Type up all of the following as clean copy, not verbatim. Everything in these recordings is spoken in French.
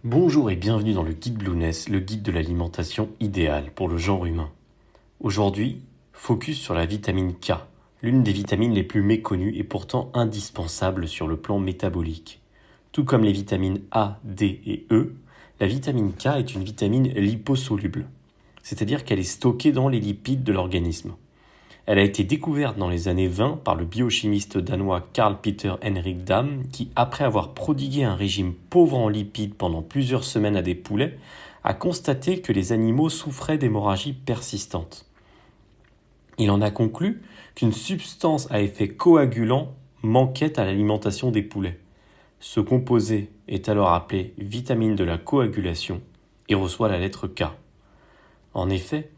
Bonjour et bienvenue dans le guide Blueness, le guide de l'alimentation idéale pour le genre humain. Aujourd'hui, focus sur la vitamine K, l'une des vitamines les plus méconnues et pourtant indispensables sur le plan métabolique. Tout comme les vitamines A, D et E, la vitamine K est une vitamine liposoluble, c'est-à-dire qu'elle est stockée dans les lipides de l'organisme. Elle a été découverte dans les années 20 par le biochimiste danois Carl Peter Henrik Dam qui, après avoir prodigué un régime pauvre en lipides pendant plusieurs semaines à des poulets, a constaté que les animaux souffraient d'hémorragies persistantes. Il en a conclu qu'une substance à effet coagulant manquait à l'alimentation des poulets. Ce composé est alors appelé vitamine de la coagulation et reçoit la lettre K. En effet,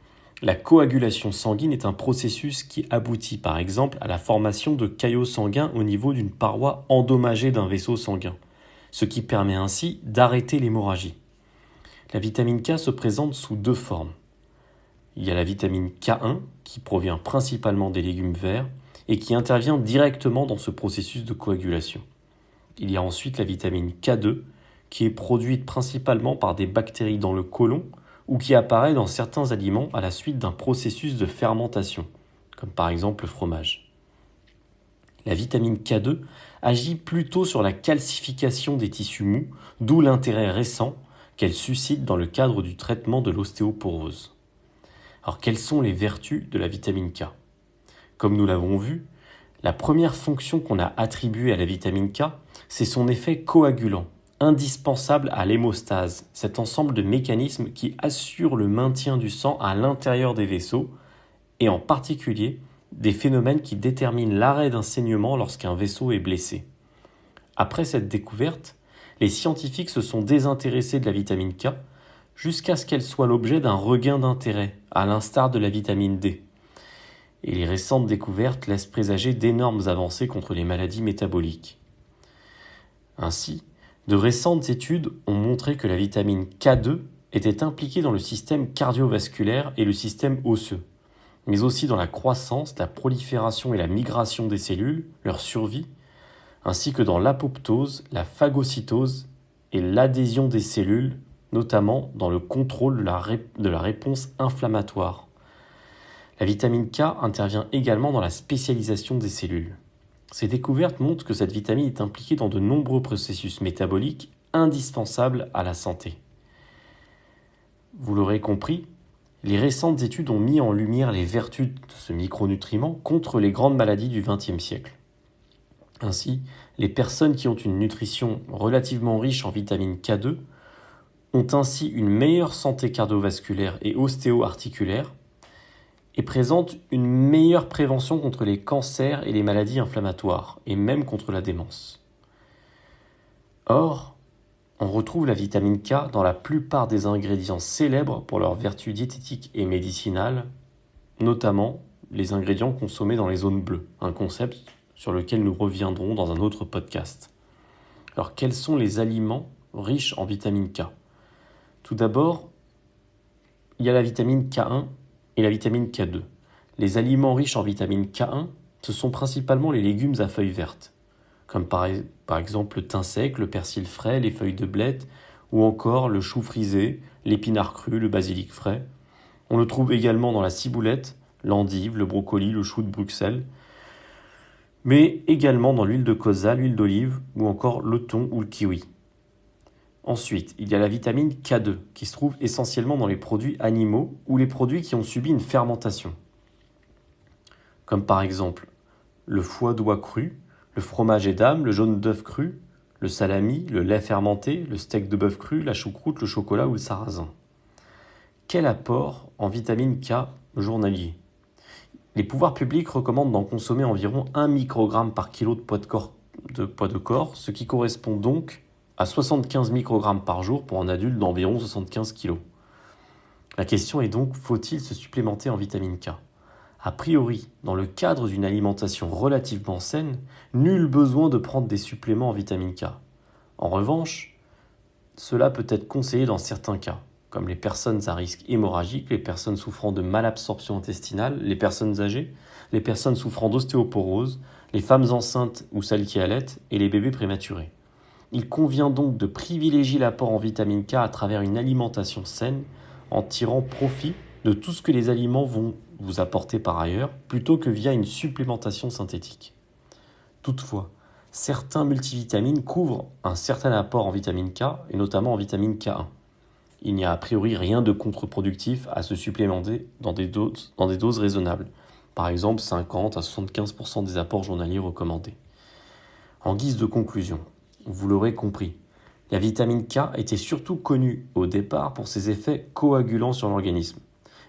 la coagulation sanguine est un processus qui aboutit par exemple à la formation de caillots sanguins au niveau d'une paroi endommagée d'un vaisseau sanguin, ce qui permet ainsi d'arrêter l'hémorragie. La vitamine K se présente sous deux formes. Il y a la vitamine K1 qui provient principalement des légumes verts et qui intervient directement dans ce processus de coagulation. Il y a ensuite la vitamine K2 qui est produite principalement par des bactéries dans le côlon ou qui apparaît dans certains aliments à la suite d'un processus de fermentation, comme par exemple le fromage. La vitamine K2 agit plutôt sur la calcification des tissus mous, d'où l'intérêt récent qu'elle suscite dans le cadre du traitement de l'ostéoporose. Alors quelles sont les vertus de la vitamine K ? Comme nous l'avons vu, la première fonction qu'on a attribuée à la vitamine K, c'est son effet coagulant, indispensable à l'hémostase, cet ensemble de mécanismes qui assurent le maintien du sang à l'intérieur des vaisseaux, et en particulier des phénomènes qui déterminent l'arrêt d'un saignement lorsqu'un vaisseau est blessé. Après cette découverte, les scientifiques se sont désintéressés de la vitamine K jusqu'à ce qu'elle soit l'objet d'un regain d'intérêt, à l'instar de la vitamine D. Et les récentes découvertes laissent présager d'énormes avancées contre les maladies métaboliques. Ainsi, de récentes études ont montré que la vitamine K2 était impliquée dans le système cardiovasculaire et le système osseux, mais aussi dans la croissance, la prolifération et la migration des cellules, leur survie, ainsi que dans l'apoptose, la phagocytose et l'adhésion des cellules, notamment dans le contrôle de la réponse inflammatoire. La vitamine K intervient également dans la spécialisation des cellules. Ces découvertes montrent que cette vitamine est impliquée dans de nombreux processus métaboliques indispensables à la santé. Vous l'aurez compris, les récentes études ont mis en lumière les vertus de ce micronutriment contre les grandes maladies du XXe siècle. Ainsi, les personnes qui ont une nutrition relativement riche en vitamine K2 ont ainsi une meilleure santé cardiovasculaire et ostéo-articulaire et présentent une meilleure prévention contre les cancers et les maladies inflammatoires, et même contre la démence. Or, on retrouve la vitamine K dans la plupart des ingrédients célèbres pour leurs vertus diététiques et médicinales, notamment les ingrédients consommés dans les zones bleues, un concept sur lequel nous reviendrons dans un autre podcast. Alors, quels sont les aliments riches en vitamine K ? Tout d'abord, il y a la vitamine K1 et la vitamine K2. Les aliments riches en vitamine K1, ce sont principalement les légumes à feuilles vertes, comme par exemple le thym sec, le persil frais, les feuilles de blette, ou encore le chou frisé, l'épinard cru, le basilic frais. On le trouve également dans la ciboulette, l'endive, le brocoli, le chou de Bruxelles, mais également dans l'huile de colza, l'huile d'olive, ou encore le thon ou le kiwi. Ensuite, il y a la vitamine K2 qui se trouve essentiellement dans les produits animaux ou les produits qui ont subi une fermentation, comme par exemple le foie d'oie cru, le fromage édame, le jaune d'œuf cru, le salami, le lait fermenté, le steak de bœuf cru, la choucroute, le chocolat ou le sarrasin. Quel apport en vitamine K journalier ? Les pouvoirs publics recommandent d'en consommer environ 1 microgramme par kilo de poids de corps, ce qui correspond donc à 75 microgrammes par jour pour un adulte d'environ 75 kg. La question est donc, faut-il se supplémenter en vitamine K ? A priori, dans le cadre d'une alimentation relativement saine, nul besoin de prendre des suppléments en vitamine K. En revanche, cela peut être conseillé dans certains cas, comme les personnes à risque hémorragique, les personnes souffrant de malabsorption intestinale, les personnes âgées, les personnes souffrant d'ostéoporose, les femmes enceintes ou celles qui allaitent et les bébés prématurés. Il convient donc de privilégier l'apport en vitamine K à travers une alimentation saine, en tirant profit de tout ce que les aliments vont vous apporter par ailleurs, plutôt que via une supplémentation synthétique. Toutefois, certains multivitamines couvrent un certain apport en vitamine K, et notamment en vitamine K1. Il n'y a a priori rien de contre-productif à se supplémenter dans des doses raisonnables, par exemple 50 à 75% des apports journaliers recommandés. En guise de conclusion, vous l'aurez compris, la vitamine K était surtout connue au départ pour ses effets coagulants sur l'organisme,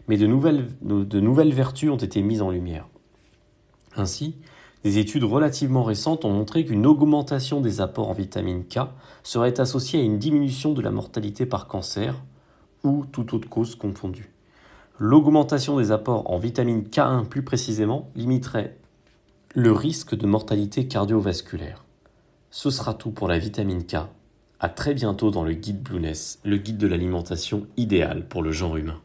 mais de nouvelles vertus ont été mises en lumière. Ainsi, des études relativement récentes ont montré qu'une augmentation des apports en vitamine K serait associée à une diminution de la mortalité par cancer ou toute autre cause confondue. L'augmentation des apports en vitamine K1 plus précisément limiterait le risque de mortalité cardiovasculaire. Ce sera tout pour la vitamine K. À très bientôt dans le guide Blueness, le guide de l'alimentation idéale pour le genre humain.